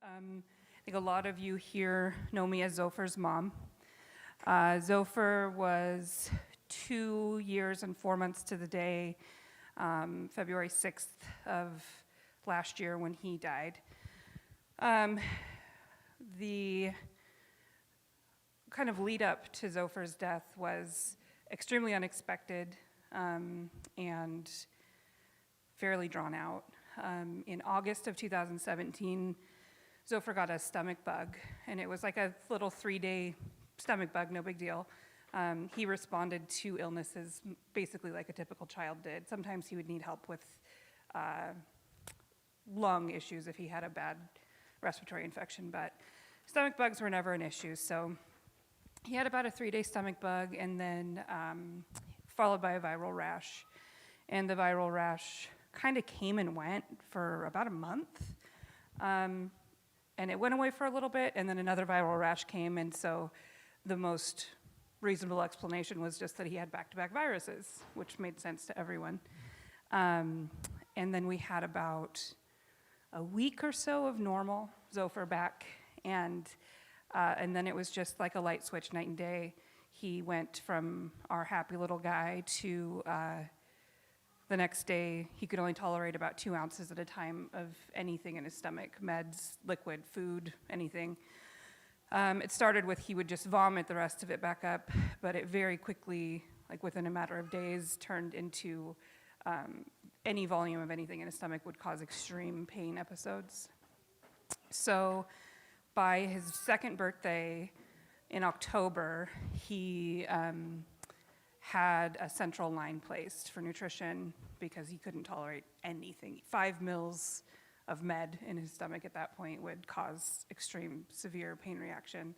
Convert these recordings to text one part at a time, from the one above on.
I think a lot of you here know me as Zopher's mom. Zopher was 2 years and 4 months to the day, February 6th of last year when he died. The kind of lead up to Zopher's death was extremely unexpected and fairly drawn out. In August of 2017, Zopher got a stomach bug, and it was like a little 3-day stomach bug, no big deal. He responded to illnesses basically like a typical child did. Sometimes he would need help with lung issues if he had a bad respiratory infection, but stomach bugs were never an issue. So he had about a 3-day stomach bug, and then followed by a viral rash. And the viral rash kind of came and went for about a month. And it went away for a little bit, and then another viral rash came, and so the most reasonable explanation was just that he had back-to-back viruses, which made sense to everyone. And then we had about a week or so of normal Zopher back, and then it was just like a light switch night and day. He went from our happy little guy to the next day, he could only tolerate about 2 ounces at a time of anything in his stomach, meds, liquid, food, anything. It started with he would just vomit the rest of it back up, but it very quickly, like within a matter of days, turned into any volume of anything in his stomach would cause extreme pain episodes. So by his second birthday in October, he had a central line placed for nutrition because he couldn't tolerate anything. 5 mils of med in his stomach at that point would cause extreme severe pain reaction.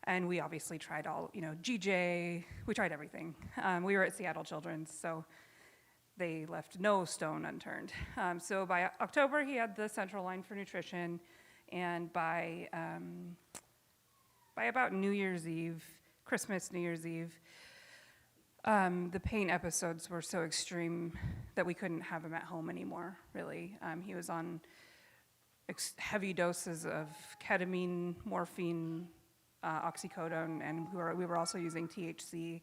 And we obviously tried all, GJ, we tried everything. We were at Seattle Children's, so they left no stone unturned. So by October, he had the central line for nutrition, and by about New Year's Eve, Christmas, New Year's Eve, the pain episodes were so extreme that we couldn't have him at home anymore, really. He was on heavy doses of ketamine, morphine, oxycodone, and we were also using THC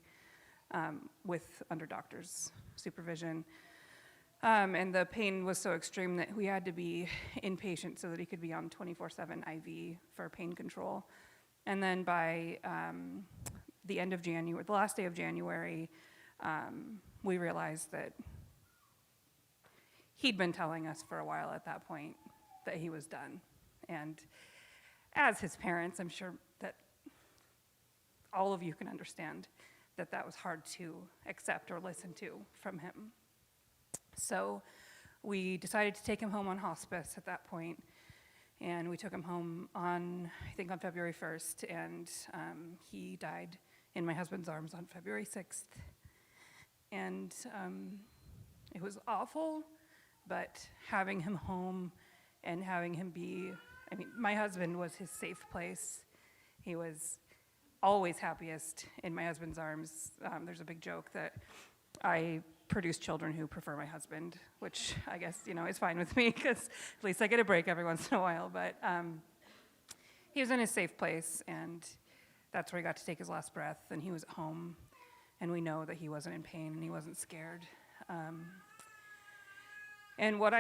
under doctor's supervision. And the pain was so extreme that we had to be inpatient so that he could be on 24/7 IV for pain control. And then by the end of January, the last day of January, we realized that he'd been telling us for a while at that point that he was done. And as his parents, I'm sure that all of you can understand that that was hard to accept or listen to from him. So we decided to take him home on hospice at that point. And we took him home on February 1st, and he died in my husband's arms on February 6th. And it was awful, but having him home and having him my husband was his safe place. He was always happiest in my husband's arms. There's a big joke that I produce children who prefer my husband, which I guess, is fine with me because at least I get a break every once in a while. But he was in his safe place, and that's where he got to take his last breath, and he was at home, and we know that he wasn't in pain and he wasn't scared. And what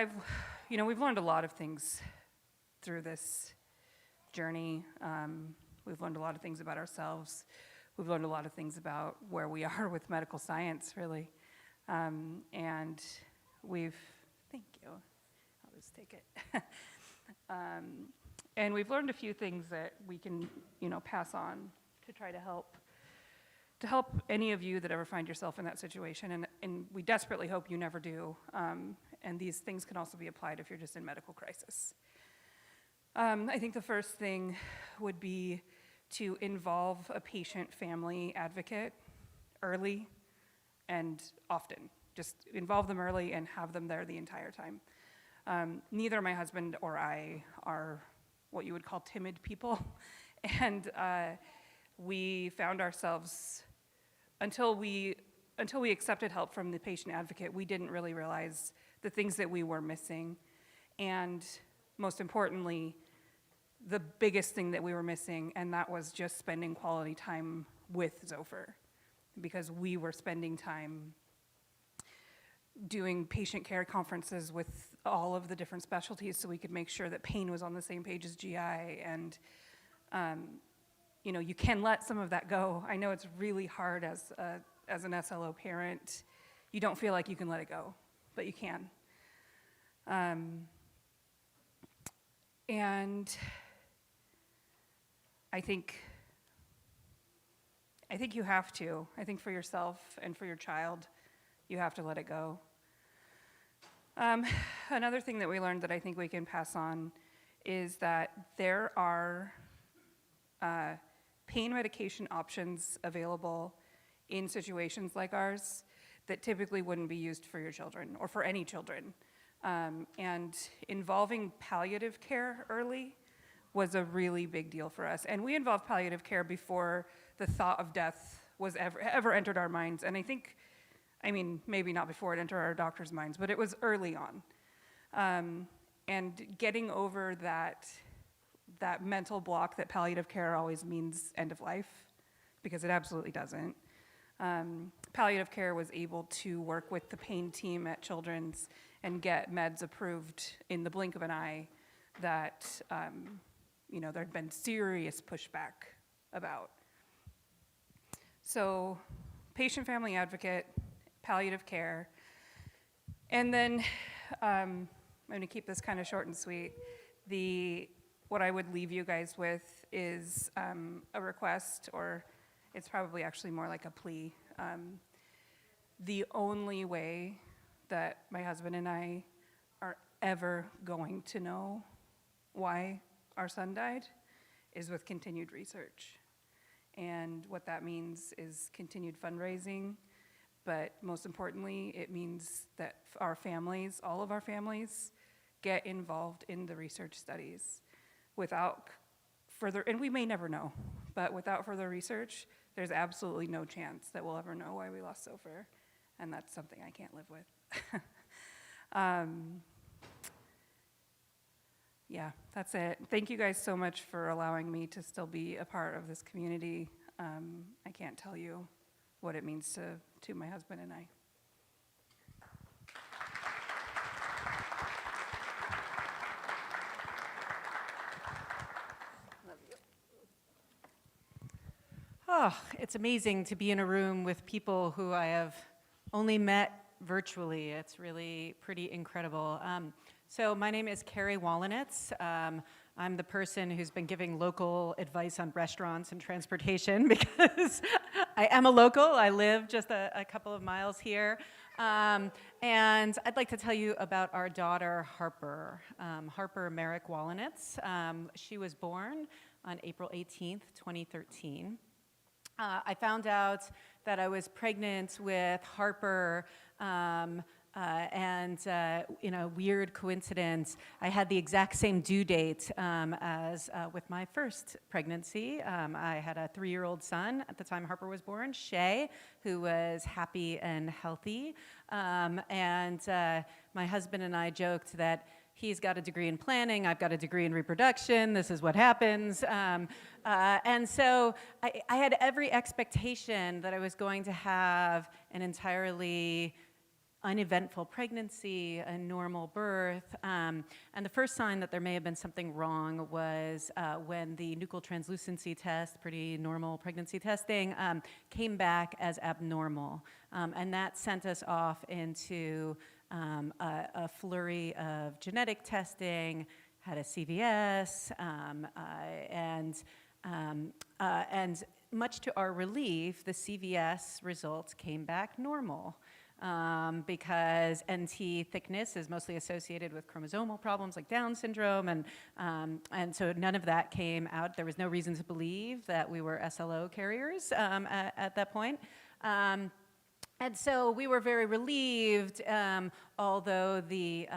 we've learned a lot of things through this journey. We've learned a lot of things about ourselves. We've learned a lot of things about where we are with medical science, really. And thank you, I'll just take it. And we've learned a few things that we can, pass on to try to help any of you that ever find yourself in that situation. And we desperately hope you never do. And these things can also be applied if you're just in medical crisis. I think the first thing would be to involve a patient family advocate early and often. Just involve them early and have them there the entire time. Neither my husband or I are what you would call timid people. And we found ourselves, until we accepted help from the patient advocate, we didn't really realize the things that we were missing. And most importantly, the biggest thing that we were missing, and that was just spending quality time with Zopher, because we were spending time doing patient care conferences with all of the different specialties so we could make sure that pain was on the same page as GI. And you know, you can let some of that go. I know it's really hard as an SLO parent. You don't feel like you can let it go, but you can. And I think you have to. I think for yourself and for your child, you have to let it go. Another thing that we learned that I think we can pass on is that there are pain medication options available in situations like ours that typically wouldn't be used for your children or for any children. And involving palliative care early was a really big deal for us. And we involved palliative care before the thought of death was ever entered our minds. And I mean, maybe not before it entered our doctors' minds, but it was early on. And getting over that mental block that palliative care always means end of life, because it absolutely doesn't. Palliative care was able to work with the pain team at Children's and get meds approved in the blink of an eye that you know, there'd been serious pushback about. So, patient family advocate, palliative care, and then I'm going to keep this kind of short and sweet. What I would leave you guys with is a request, or it's probably actually more like a plea. The only way that my husband and I are ever going to know why our son died is with continued research. And what that means is continued fundraising, but most importantly, it means that our families, all of our families, get involved in the research studies. Without further, and we may never know, but without further research, there's absolutely no chance that we'll ever know why we lost Zopher, and that's something I can't live with. Yeah, that's it. Thank you guys so much for allowing me to still be a part of this community. I can't tell you what it means to my husband and I. Oh, it's amazing to be in a room with people who I have only met virtually. It's really pretty incredible. So my name is Carrie Wallanitz. I'm the person who's been giving local advice on restaurants and transportation because I am a local. I live just a couple of miles here. And I'd like to tell you about our daughter, Harper. Harper Merrick Wallanitz. She was born on April 18th, 2013. I found out that I was pregnant with Harper, and in a weird coincidence, I had the exact same due date as with my first pregnancy. I had a 3-year-old son at the time Harper was born, Shay, who was happy and healthy. And my husband and I joked that he's got a degree in planning, I've got a degree in reproduction, this is what happens. And so I had every expectation that I was going to have an entirely uneventful pregnancy, a normal birth. And the first sign that there may have been something wrong was when the nuchal translucency test, pretty normal pregnancy testing, came back as abnormal. And that sent us off into a flurry of genetic testing, had a CVS, and much to our relief, the CVS results came back normal. Because NT thickness is mostly associated with chromosomal problems like Down syndrome, and so none of that came out. There was no reason to believe that we were SLO carriers at that point. And so we were very relieved, although the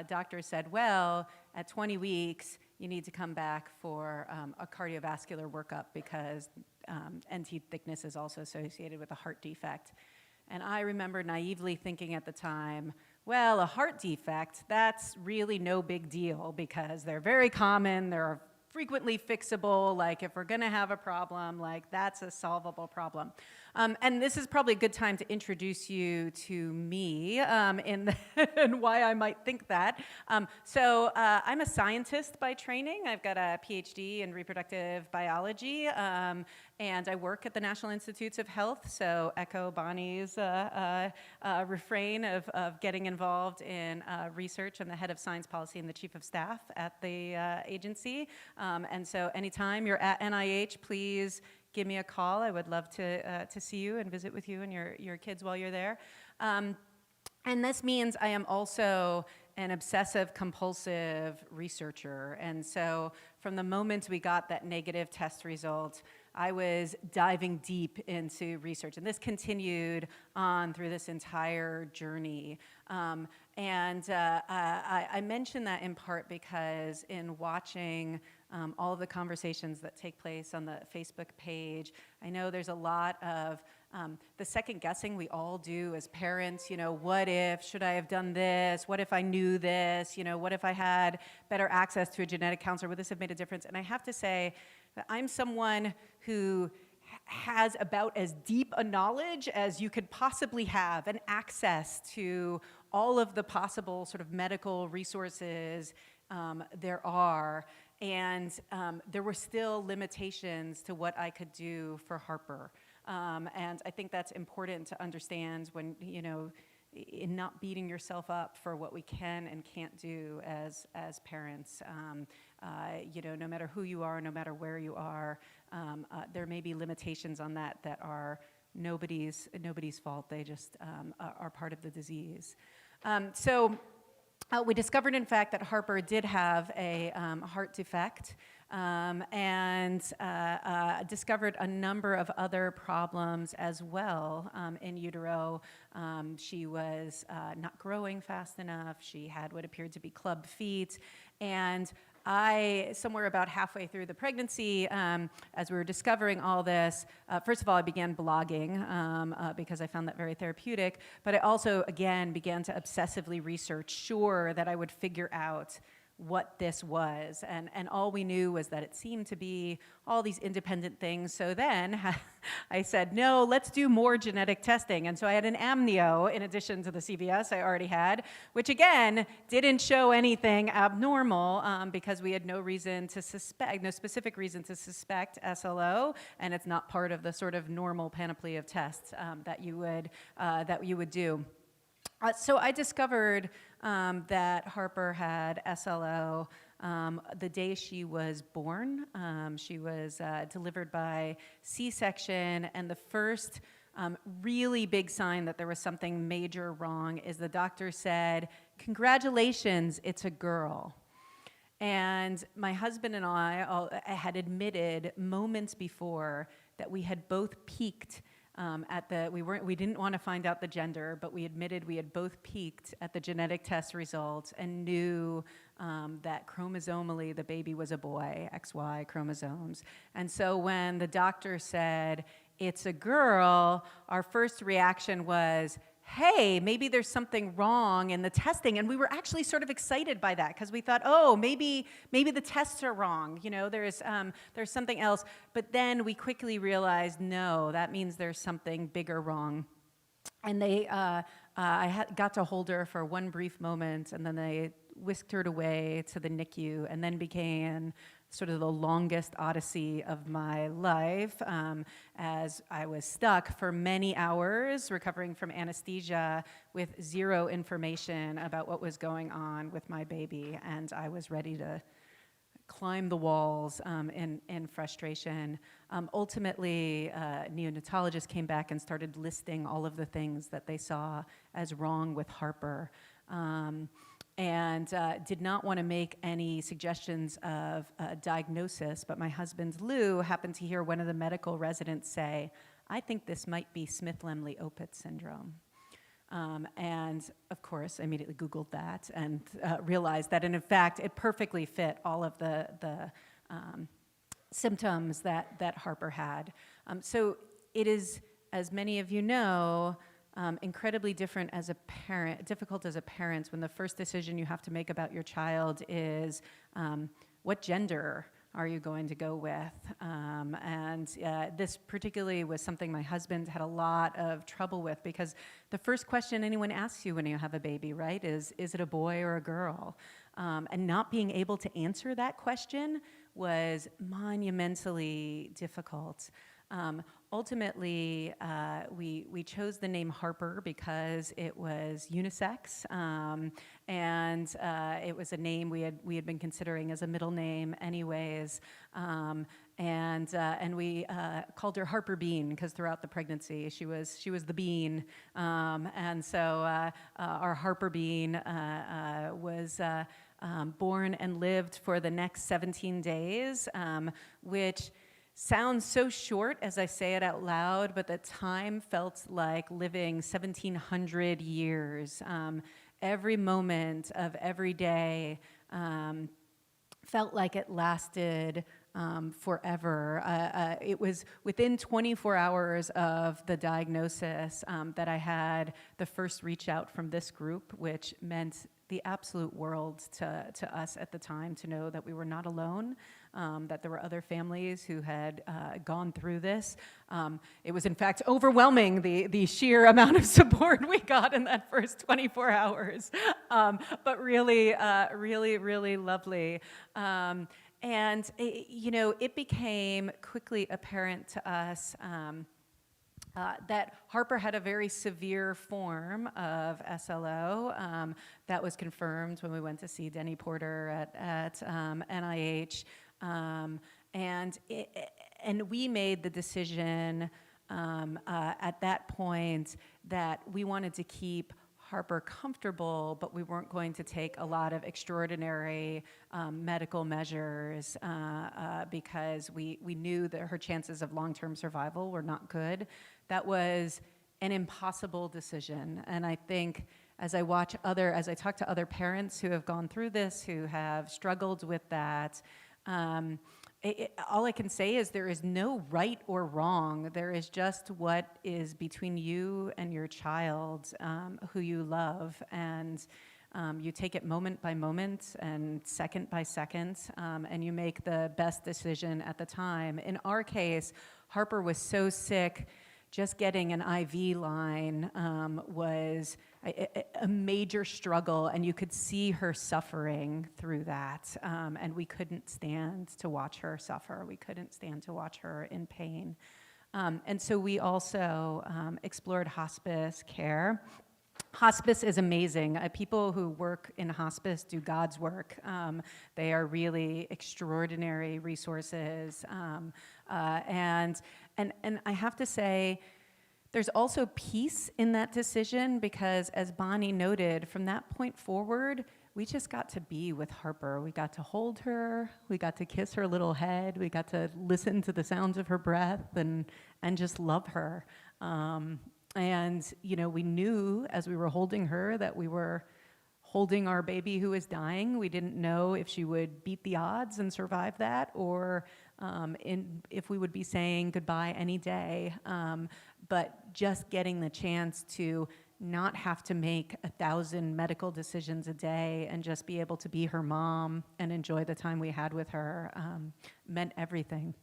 doctor said, well, at 20 weeks, you need to come back for a cardiovascular workup because NT thickness is also associated with a heart defect. And I remember naively thinking at the time, well, a heart defect, that's really no big deal because they're very common. There are frequently fixable, like if we're gonna have a problem, like that's a solvable problem. And this is probably a good time to introduce you to me and why I might think that. So I'm a scientist by training. I've got a PhD in reproductive biology, and I work at the National Institutes of Health, so echo Bonny's refrain of getting involved in research. I'm the head of science policy and the chief of staff at the agency. And so anytime you're at NIH, please give me a call. I would love to see you and visit with you and your kids while you're there. And this means I am also an obsessive compulsive researcher. And so from the moment we got that negative test result, I was diving deep into research. And this continued on through this entire journey. I mention that in part because in watching all of the conversations that take place on the Facebook page, I know there's a lot of the second guessing we all do as parents. What if, should I have done this? What if I knew this? What if I had better access to a genetic counselor? Would this have made a difference? And I have to say that I'm someone who has about as deep a knowledge as you could possibly have and access to all of the possible sort of medical resources there are. And there were still limitations to what I could do for Harper. And I think that's important to understand when, in not beating yourself up for what we can and can't do as parents. No matter who you are, no matter where you are, there may be limitations on that are nobody's fault. They just are part of the disease. We discovered, in fact, that Harper did have a heart defect and discovered a number of other problems as well in utero. She was not growing fast enough. She had what appeared to be club feet. And I, somewhere about halfway through the pregnancy, as we were discovering all this, first of all, I began blogging because I found that very therapeutic, but I also, again, began to obsessively research, sure that I would figure out what this was. And all we knew was that it seemed to be all these independent things. So then I said, no, let's do more genetic testing. And so I had an amnio in addition to the CVS I already had, which again, didn't show anything abnormal because we had no specific reason to suspect SLO, and it's not part of the sort of normal panoply of tests that you would do. So I discovered that Harper had SLO the day she was born. She was delivered by C-section, and the first really big sign that there was something major wrong is the doctor said, "Congratulations, it's a girl." And my husband and I had admitted moments before that we had both peaked we didn't want to find out the gender, but we admitted we had both peaked at the genetic test results and knew that chromosomally the baby was a boy, XY chromosomes. And so when the doctor said, it's a girl, our first reaction was, hey, maybe there's something wrong in the testing. And we were actually sort of excited by that because we thought, oh, maybe the tests are wrong. There's something else. But then we quickly realized, no, that means there's something bigger wrong. And I got to hold her for one brief moment, and then they whisked her away to the NICU, and then began sort of the longest odyssey of my life as I was stuck for many hours recovering from anesthesia with zero information about what was going on with my baby, and I was ready to climb the walls in frustration. Ultimately, neonatologists came back and started listing all of the things that they saw as wrong with Harper. And did not want to make any suggestions of diagnosis, but my husband, Lou, happened to hear one of the medical residents say, I think this might be Smith-Lemli-Opitz syndrome. And of course, I immediately Googled that and realized that, and in fact, it perfectly fit all of the symptoms that Harper had. So it is, as many of you know, incredibly difficult as a parent when the first decision you have to make about your child is what gender are you going to go with? This particularly was something my husband had a lot of trouble with, because the first question anyone asks you when you have a baby, right, is it a boy or a girl? And not being able to answer that question was monumentally difficult. Ultimately, we chose the name Harper because it was unisex, and it was a name we had been considering as a middle name anyways. And we called her Harper Bean, because throughout the pregnancy she was the bean, and so our Harper Bean was born and lived for the next 17 days, which sounds so short as I say it out loud, but the time felt like living 1,700 years. Every moment of every day felt like it lasted forever. It was within 24 hours of the diagnosis that I had the first reach out from this group, which meant the absolute world to us at the time, to know that we were not alone, that there were other families who had gone through this. It was in fact overwhelming, the sheer amount of support we got in that first 24 hours, but really, really lovely. And it became quickly apparent to us that Harper had a very severe form of SLO that was confirmed when we went to see Denny Porter at NIH. And we made the decision at that point that we wanted to keep Harper comfortable, but we weren't going to take a lot of extraordinary medical measures because we knew that her chances of long-term survival were not good. That was an impossible decision, and I think as I talk to other parents who have gone through this, who have struggled with that, all I can say is there is no right or wrong. There is just what is between you and your child, who you love, and you take it moment by moment and second by second, and you make the best decision at the time. In our case, Harper was so sick, just getting an IV line was a major struggle, and you could see her suffering through that, and we couldn't stand to watch her suffer. We couldn't stand to watch her in pain. And so we also explored hospice care. Hospice is amazing. People who work in hospice do God's work. They are really extraordinary resources. And I have to say, there's also peace in that decision, because as Bonny noted, from that point forward, we just got to be with Harper. We got to hold her, we got to kiss her little head, we got to listen to the sounds of her breath and just love her. And we knew as we were holding her that we were holding our baby who was dying. We didn't know if she would beat the odds and survive that, or if we would be saying goodbye any day. But just getting the chance to not have to make 1,000 medical decisions a day and just be able to be her mom and enjoy the time we had with her meant everything.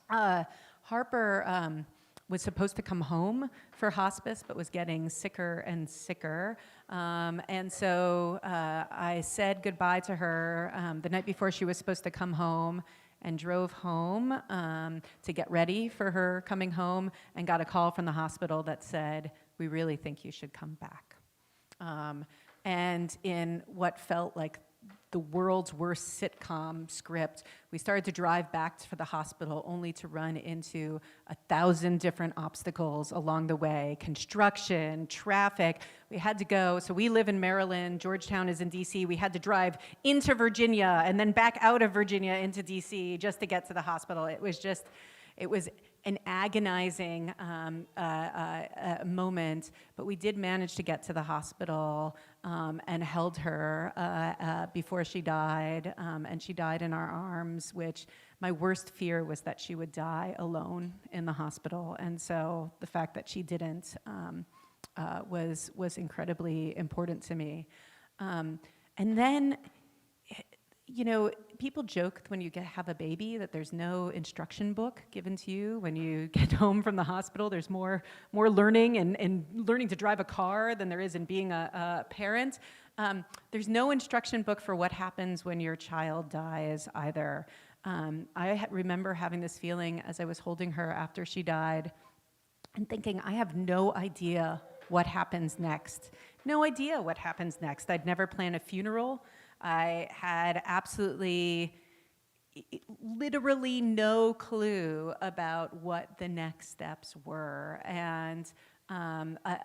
Harper was supposed to come home for hospice, but was getting sicker and sicker. And so I said goodbye to her the night before she was supposed to come home, and drove home to get ready for her coming home, and got a call from the hospital that said, "We really think you should come back." And in what felt like the world's worst sitcom script, we started to drive back to the hospital only to run into 1,000 different obstacles along the way. Construction, traffic. We had to go, so we live in Maryland, Georgetown is in DC. We had to drive into Virginia and then back out of Virginia into DC just to get to the hospital. It was an agonizing moment, but we did manage to get to the hospital and held her before she died, and she died in our arms, which my worst fear was that she would die alone in the hospital, and so the fact that she didn't was incredibly important to me. And then people joke when you have a baby that there's no instruction book given to you when you get home from the hospital. There's more learning and learning to drive a car than there is in being a parent. There's no instruction book for what happens when your child dies either. I remember having this feeling as I was holding her after she died and thinking, I have no idea what happens next. No idea what happens next. I'd never planned a funeral. I had literally no clue about what the next steps were. And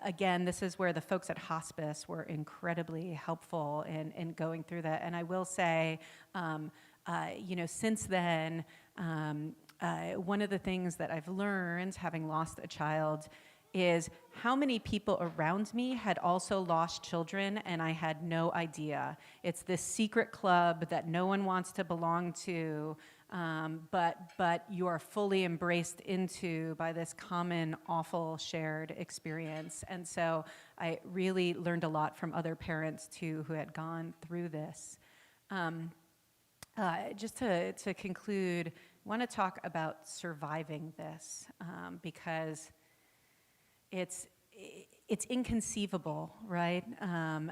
again, this is where the folks at hospice were incredibly helpful in going through that. And I will say, since then, one of the things that I've learned, having lost a child, is how many people around me had also lost children and I had no idea. It's this secret club that no one wants to belong to, but you are fully embraced into by this common, awful, shared experience. And so I really learned a lot from other parents, too, who had gone through this. Just to conclude, I want to talk about surviving this, because it's inconceivable, right? I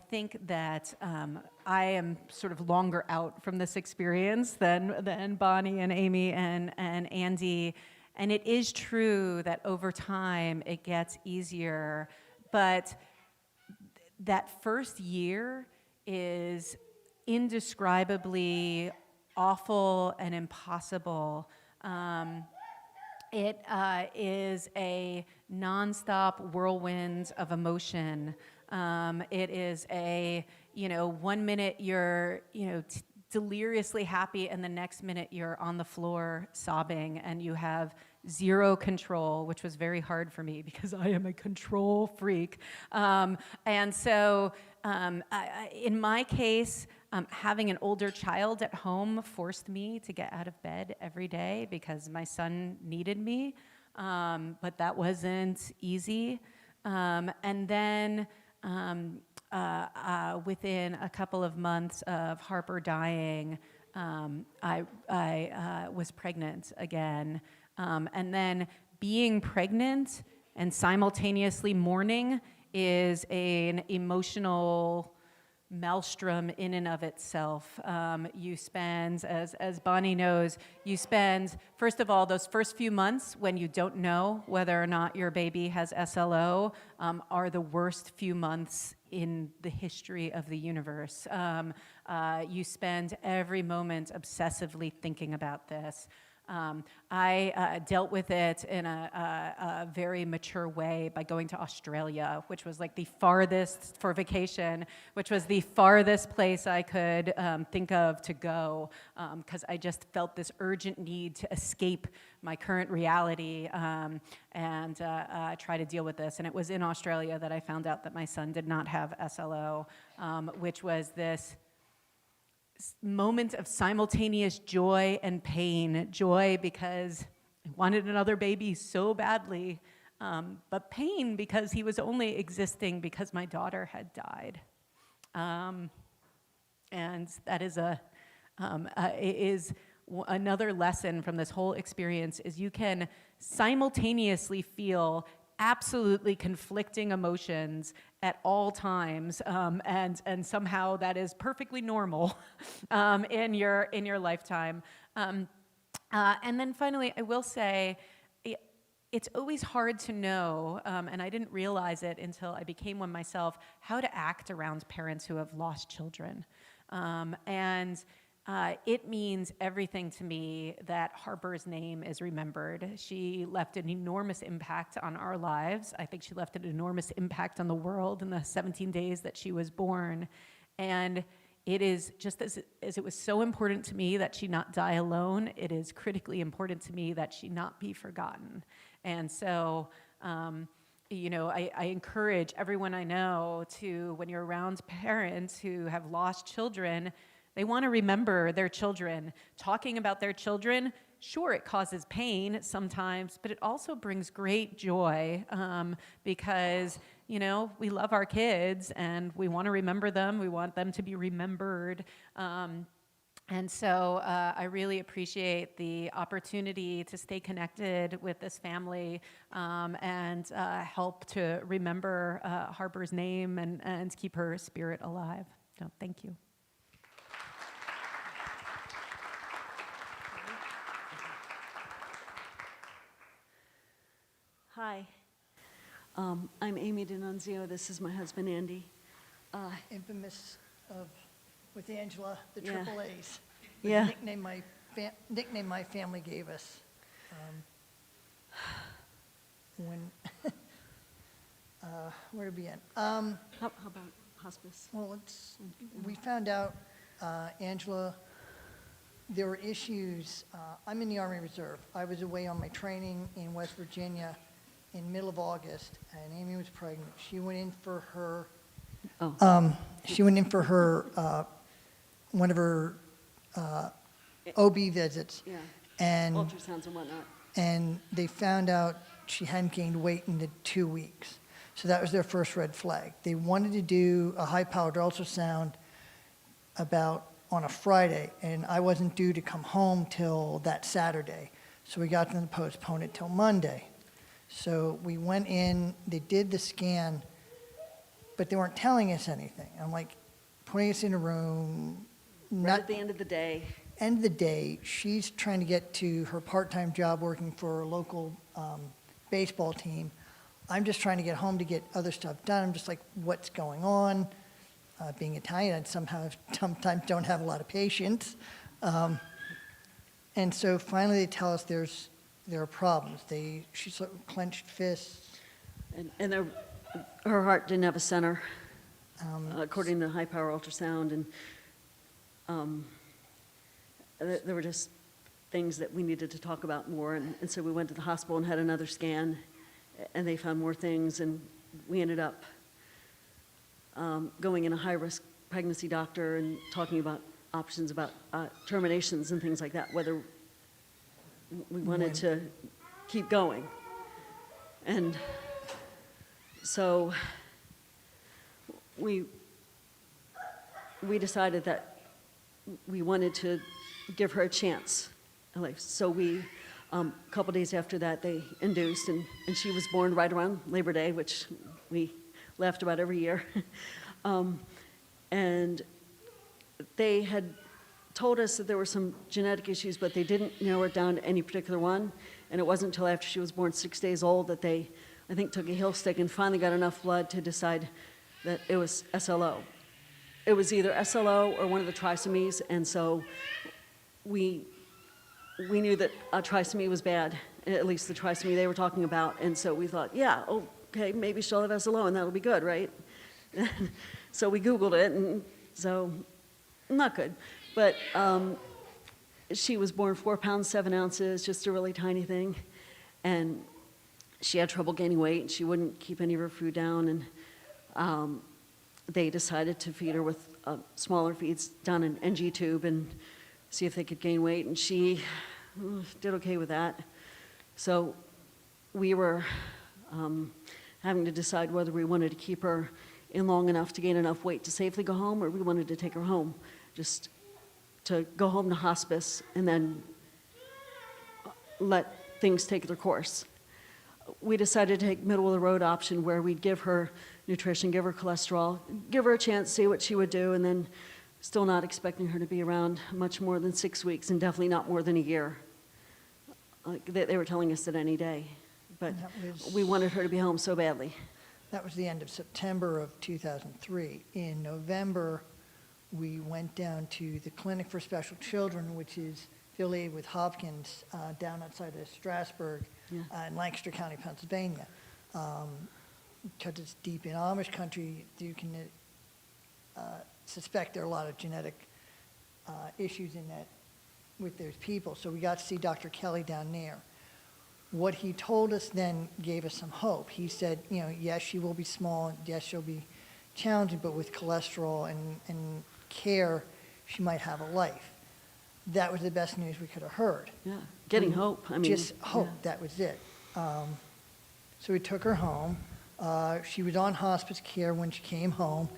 think that I am sort of longer out from this experience than Bonny and Amy and Andy. And it is true that over time it gets easier, but that first year is indescribably awful and impossible. It is a nonstop whirlwind of emotion. It is a, 1 minute you're, deliriously happy, and the next minute you're on the floor sobbing, and you have zero control, which was very hard for me because I am a control freak. And so in my case, having an older child at home forced me to get out of bed every day because my son needed me, but that wasn't easy. And then within a couple of months of Harper dying, I was pregnant again. And then being pregnant and simultaneously mourning is an emotional maelstrom in and of itself. You spend, as Bonny knows, first of all, those first few months when you don't know whether or not your baby has SLO are the worst few months in the history of the universe. You spend every moment obsessively thinking about this. I dealt with it in a very mature way by going to Australia, which was like the farthest for vacation, which was the farthest place I could think of to go, because I just felt this urgent need to escape my current reality and try to deal with this. And it was in Australia that I found out that my son did not have SLO, which was this moment of simultaneous joy and pain. Joy because I wanted another baby so badly, but pain because he was only existing because my daughter had died. And that is another lesson from this whole experience is you can simultaneously feel absolutely conflicting emotions at all times, and somehow that is perfectly normal in your lifetime. And then finally, I will say, it's always hard to know, and I didn't realize it until I became one myself, how to act around parents who have lost children. It means everything to me that Harper's name is remembered. She left an enormous impact on our lives. I think she left an enormous impact on the world in the 17 days that she was born. And it is just as it was so important to me that she not die alone, it is critically important to me that she not be forgotten. And so, I encourage everyone I know to, when you're around parents who have lost children, they want to remember their children. Talking about their children, sure, it causes pain sometimes, but it also brings great joy because, you know, we love our kids and we want to remember them. We want them to be remembered. And so I really appreciate the opportunity to stay connected with this family and help to remember Harper's name and keep her spirit alive. So thank you. Hi, I'm Amy DiNunzio. This is my husband, Andy. Infamous of, with Angela, the Yeah. triple A's. Yeah. Nickname my family gave us. When, where to begin? How about hospice? Well, we found out, Angela, there were issues. I'm in the Army Reserve. I was away on my training in West Virginia in middle of August, and Amy was pregnant. She went in for her, one of her OB visits. Yeah, And, ultrasounds and whatnot. and they found out she hadn't gained weight in the 2 weeks. So that was their first red flag. They wanted to do a high-powered ultrasound on a Friday, and I wasn't due to come home till that Saturday. So we got them to postpone it till Monday. So we went in, they did the scan, but they weren't telling us anything. I'm like, putting us in a room, Right at the end of the day. end of the day, she's trying to get to her part-time job working for a local baseball team. I'm just trying to get home to get other stuff done. I'm just like, what's going on? Being Italian, I sometimes don't have a lot of patience. And so finally they tell us there are problems. She's like clenched fists. And her heart didn't have a center, according to high-power ultrasound. And there were just things that we needed to talk about more. And so we went to the hospital and had another scan, and they found more things. And we ended up going in a high-risk pregnancy doctor and talking about options about terminations and things like that, whether we wanted to keep going. And so we decided that we wanted to give her a chance. So we, a couple days after that, they induced, and she was born right around Labor Day, which we laughed about every year. And they had told us that there were some genetic issues, but they didn't narrow it down to any particular one. And it wasn't until after she was born 6 days old that they, I think, took a heel stick and finally got enough blood to decide that it was SLO. It was either SLO or one of the trisomies, and so we knew that a trisomy was bad, at least the trisomy they were talking about, and so we thought, yeah, okay, maybe she'll have SLO and that'll be good, right? So we Googled it, and so, not good. But she was born 4 pounds, 7 ounces, just a really tiny thing, and she had trouble gaining weight, and she wouldn't keep any of her food down, and they decided to feed her with smaller feeds down an NG tube and see if they could gain weight, and she did okay with that. So we were having to decide whether we wanted to keep her in long enough to gain enough weight to safely go home, or we wanted to take her home, just to go home to hospice and then let things take their course. We decided to take middle-of-the-road option where we'd give her nutrition, give her cholesterol, give her a chance, see what she would do, and then still not expecting her to be around much more than 6 weeks, and definitely not more than a year. They were telling us that any day, but we wanted her to be home so badly. That was the end of September of 2003. In November, we went down to the Clinic for Special Children, which is affiliated with Hopkins down outside of Strasburg in Lancaster County, Pennsylvania. Because it's deep in Amish country, you can suspect there are a lot of genetic issues in that with those people. So we got to see Dr. Kelly down there. What he told us then gave us some hope. He said, yes, she will be small, and yes, she'll be challenging, but with cholesterol and care, she might have a life. That was the best news we could have heard. Yeah, getting hope. I mean, Just hope, that was it. So we took her home. She was on hospice care when she came home,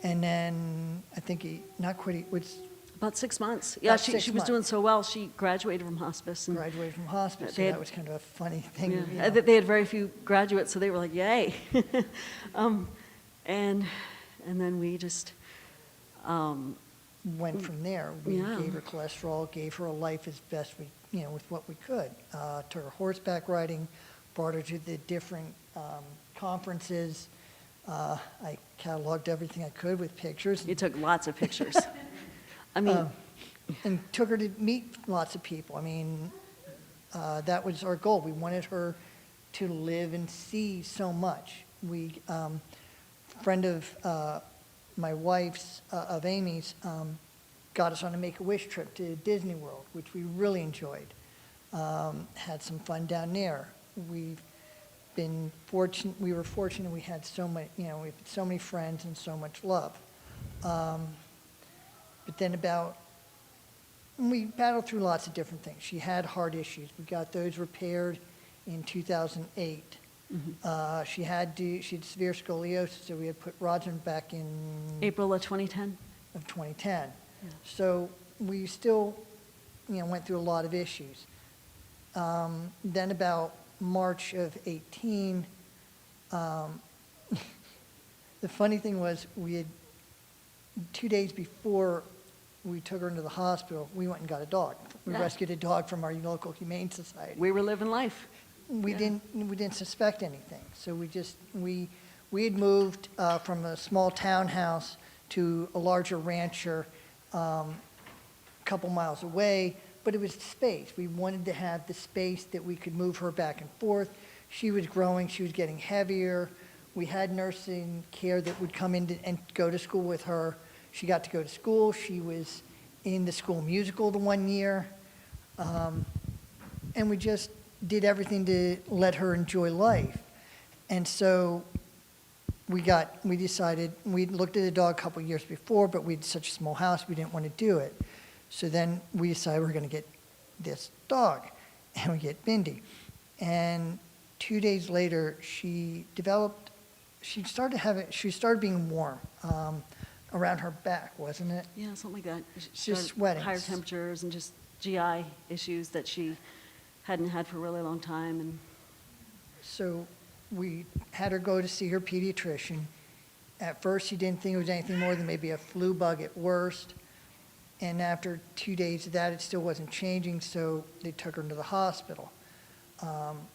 and then I think not quite, it was About 6 months. Yeah, About she 6 was months. doing so well, she graduated from hospice. And graduated from hospice, so They had- that was kind of a funny thing. yeah, you know. they had very few graduates, so they were like, yay. And then we just, Went from there. We Yeah. gave her cholesterol, gave her a life as best we, with what we could. Took her horseback riding, brought her to the different conferences. I cataloged everything I could with pictures. you took lots of pictures. I mean, And took her to meet lots of people. I mean, that was our goal. We wanted her to live and see so much. Friend of my wife's, of Amy's, got us on a Make-A-Wish trip to Disney World, which we really enjoyed. Had some fun down there. We were fortunate we had so many, we had so many friends and so much love. But then we battled through lots of different things. She had heart issues. We got those repaired in 2008. She had severe scoliosis, so we had put rods in back in April of 2010. of 2010. So we still, went through a lot of issues. Then about March of 18, the funny thing was we had 2 days before we took her into the hospital, we went and got a dog. We Yeah. rescued a dog from our local humane society. We were living life. We Yeah. didn't suspect anything. So we had moved from a small townhouse to a larger rancher a couple miles away, but it was space. We wanted to have the space that we could move her back and forth. She was growing, she was getting heavier. We had nursing care that would come in and go to school with her. She got to go to school. She was in the school musical the one year. And we just did everything to let her enjoy life. And so we decided, we looked at a dog a couple of years before, but we had such a small house, we didn't want to do it. So then we decided we're going to get this dog, and we get Bindi. And 2 days later, she started being warm around her back, wasn't it? Yeah, something like that. She Just had sweating. Higher temperatures and just GI issues that she hadn't had for a really long time. And So we had her go to see her pediatrician. At first, she didn't think it was anything more than maybe a flu bug at worst. And after 2 days of that, it still wasn't changing, so they took her into the hospital.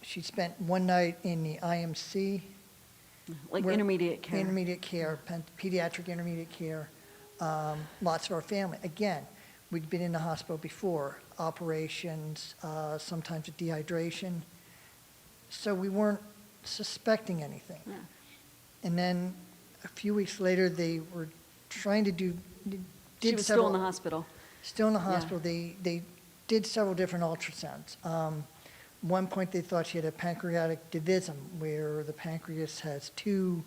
She spent one night in the IMC. like where- intermediate care. Intermediate care, pediatric intermediate care. Lots of our family. Again, we'd been in the hospital before, operations, sometimes with dehydration. So we weren't suspecting anything. Yeah. And then a few weeks later, they were trying to She did was still in the several, hospital. still in the Yeah. hospital. They did several different ultrasounds. One point, they thought she had a pancreatic divisum, where the pancreas has two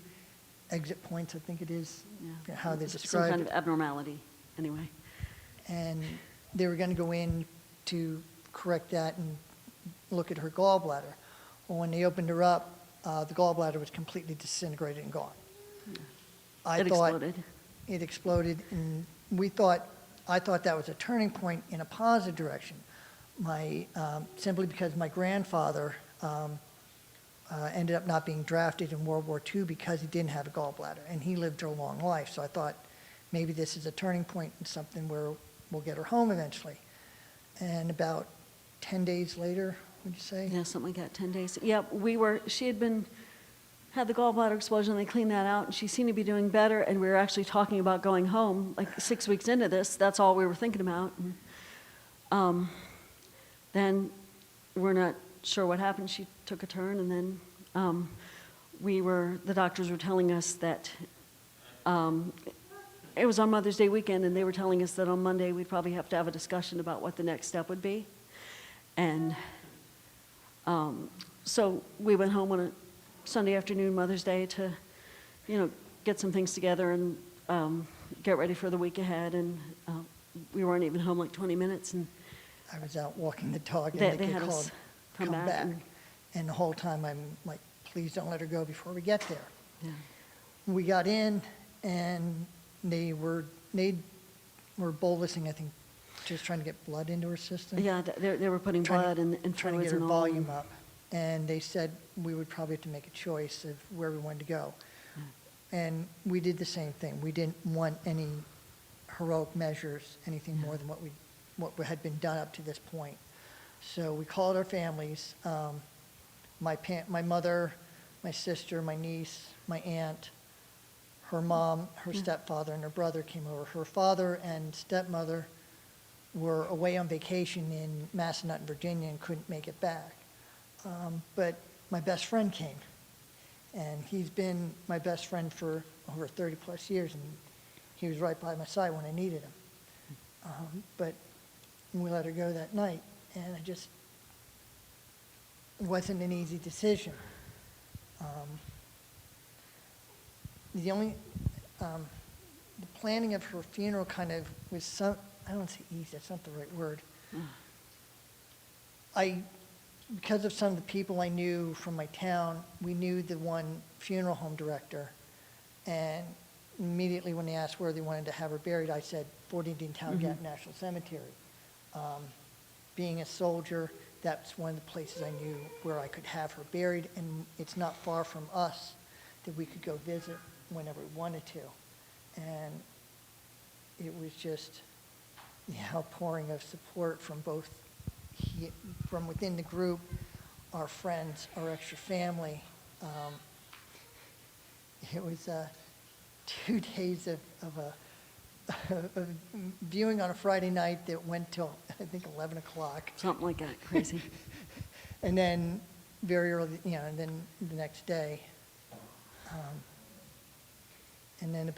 exit points, I think it is, Yeah. how they Some describe kind it. of abnormality, anyway. And they were going to go in to correct that and look at her gallbladder. Well, when they opened her up, the gallbladder was completely disintegrated and gone. I It thought exploded. it exploded, and I thought that was a turning point in a positive direction. Simply because my grandfather ended up not being drafted in World War II because he didn't have a gallbladder, and he lived a long life. So I thought maybe this is a turning point in something where we'll get her home eventually. And about 10 days later, would you say? Yeah, something like that, 10 days. Yeah, she had had the gallbladder explosion, they cleaned that out, and she seemed to be doing better, and we were actually talking about going home, like 6 weeks into this, that's all we were thinking about. And, then we're not sure what happened, she took a turn, and then the doctors were telling us that it was on Mother's Day weekend, and they were telling us that on Monday we'd probably have to have a discussion about what the next step would be. And so we went home on a Sunday afternoon, Mother's Day, to, get some things together and get ready for the week ahead. And we weren't even home like 20 minutes, and I was out walking the dog, They and they had get us called, come back and- And the whole time, I'm like please don't let her go before we get there. Yeah. We got in, and they were bolusing, I think, just trying to get blood into her system. Yeah, they were putting Trying to- blood and Trying to fluids get her and all. volume up. And they said we would probably have to make a choice of where we wanted to go. And we did the same thing. We didn't want any heroic measures, anything more than what had been done up to this point. So we called our families, my mother, my sister, my niece, my aunt, her mom, her stepfather, and her brother came over. Her father and stepmother were away on vacation in Massanutten, Virginia, and couldn't make it back. But my best friend came, and he's been my best friend for over 30-plus years, and he was right by my side when I needed him. But we let her go that night, and it wasn't an easy decision. The planning of her funeral kind of was I don't want to say easy, that's not the right word. Because of some of the people I knew from my town, we knew the one funeral home director, and immediately when they asked where they wanted to have her buried, I said Fort Indian Town Gap National Cemetery. Being a soldier, that's one of the places I knew where I could have her buried, and it's not far from us that we could go visit whenever we wanted to. And it was just the outpouring of support from both from within the group, our friends, our extra family. It was 2 days of viewing on a Friday night that went till, I think, 11 o'clock. Something like that, crazy. And then very early, and then the next day. And then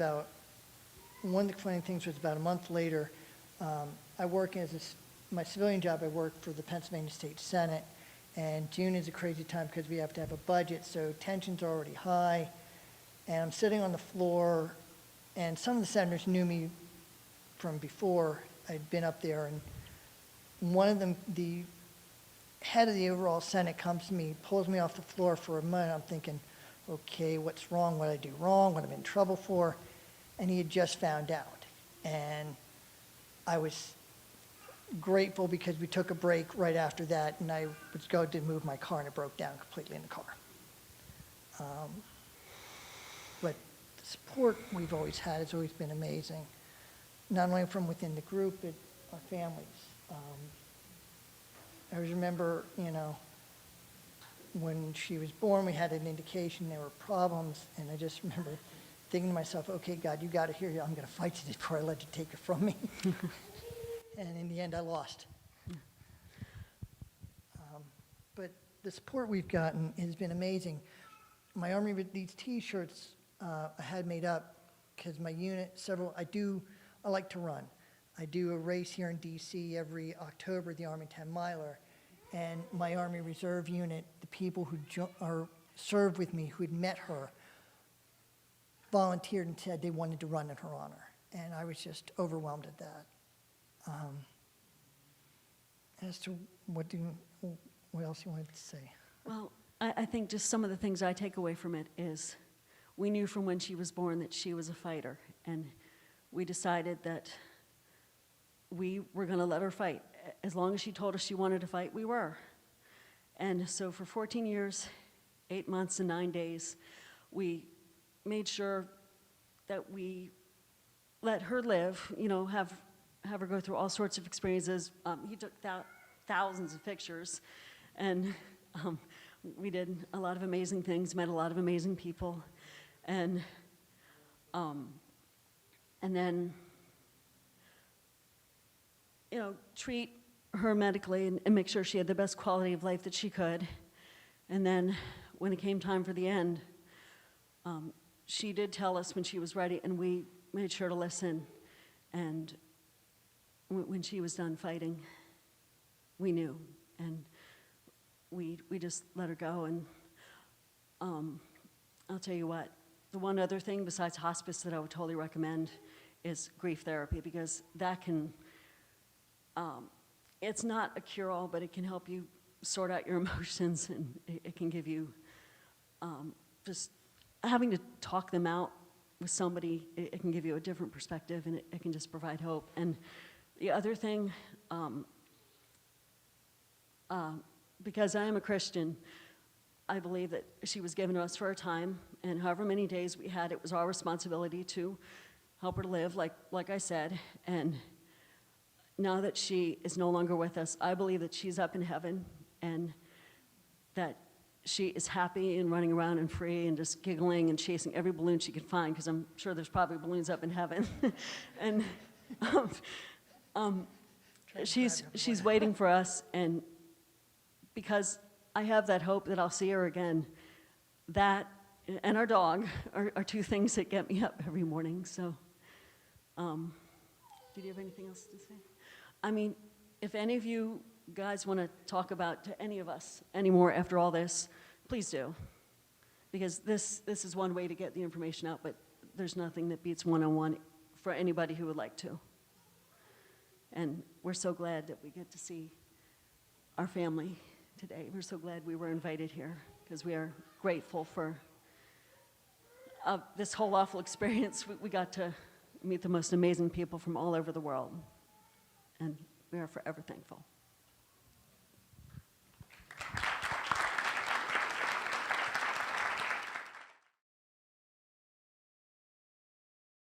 one of the funny things was about a month later, I work my civilian job, I work for the Pennsylvania State Senate, and June is a crazy time because we have to have a budget, so tensions are already high. And I'm sitting on the floor, and some of the senators knew me from before. I'd been up there, and one of them, the head of the overall Senate, comes to me, pulls me off the floor for a minute. I'm thinking, okay, what's wrong? What did I do wrong? What am I in trouble for? And he had just found out. And I was grateful because we took a break right after that, and I was going to move my car, and it broke down completely in the car. But the support we've always had has always been amazing, not only from within the group, but our families. I always remember, when she was born, we had an indication there were problems, and I just remember thinking to myself, okay, God, you got to hear you. I'm going to fight you before I let you take it from me. And in the end, I lost. But the support we've gotten has been amazing. My Army, with these T-shirts I had made up because my unit, I like to run. I do a race here in D.C. every October, the Army 10-miler. And my Army Reserve unit, the people who served with me, who had met her, volunteered and said they wanted to run in her honor. And I was just overwhelmed at that. As to what else you wanted to say? Well, I think just some of the things I take away from it is we knew from when she was born that she was a fighter, and we decided that we were going to let her fight. As long as she told us she wanted to fight, we were. And so for 14 years, 8 months and 9 days, we made sure that we let her live, have her go through all sorts of experiences. He took thousands of pictures, and we did a lot of amazing things, met a lot of amazing people, and then, treat her medically and make sure she had the best quality of life that she could. And then when it came time for the end, she did tell us when she was ready, and we made sure to listen. And when she was done fighting, we knew, and we just let her go. And I'll tell you what, the one other thing besides hospice that I would totally recommend is grief therapy, because that can, it's not a cure-all, but it can help you sort out your emotions, and it can give you just having to talk them out with somebody, it can give you a different perspective, and it can just provide hope. And the other thing, because I am a Christian, I believe that she was given to us for a time, and however many days we had, it was our responsibility to help her live, like I said. And now that she is no longer with us, I believe that she's up in heaven, and that she is happy and running around and free and just giggling and chasing every balloon she can find, because I'm sure there's probably balloons up in heaven. And she's waiting for us, and because I have that hope that I'll see her again, that and our dog are two things that get me up every morning. So, did you have anything else to say? I mean, if any of you guys want to talk about to any of us anymore after all this, please do. Because this is one way to get the information out, but there's nothing that beats one-on-one for anybody who would like to. And we're so glad that we get to see our family today. We're so glad we were invited here, because we are grateful for this whole awful experience. We got to meet the most amazing people from all over the world, and we are forever thankful.